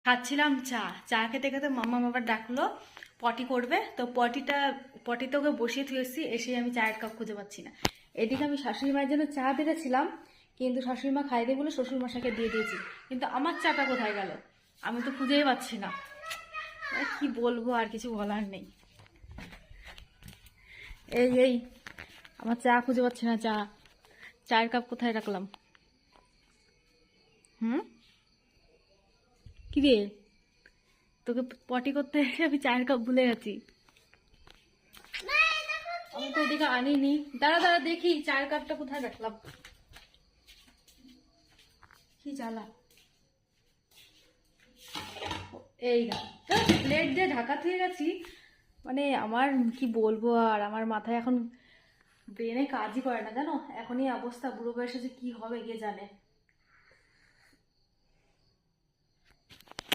খাচ্ছিলাম চা। চা খেতে খেতে মাম্মা আবার ডাকলো পটি করবে, তো পটিতে ওকে বসিয়ে থুয়েছি, এসে আমি চায়ের কাপ খুঁজে পাচ্ছি না। এদিকে আমি শাশুড়ি মায়ের জন্য চা দিয়েছিলাম, কিন্তু শাশুড়ি মা খাইয়ে দিয়ে বলে শ্বশুর মশাইকে দিয়ে দিয়েছি, কিন্তু আমার চাটা কোথায় গেল আমি তো খুঁজেই পাচ্ছি না। কি বলবো, আর কিছু বলার নেই। এই এই আমার চা খুঁজে পাচ্ছি না, চায়ের কাপ কোথায় রাখলাম? কি রে, তোকে পটি করতে এসে আমি চায়ের কাপ ভুলে গেছি। আমি তো এদিকে আনিনি, দাঁড়া দাঁড়া দেখি চায়ের কাপটা কোথায় রাখলাম। কি জ্বালা, এই না, প্লেট দিয়ে ঢাকা থুয়ে গেছি। মানে আমার কি বলবো, আর আমার মাথায় এখন ব্রেনে কাজই করে না জানো, এখনই অবস্থা, বুড়ো বয়সে যে কি হবে কে জানে।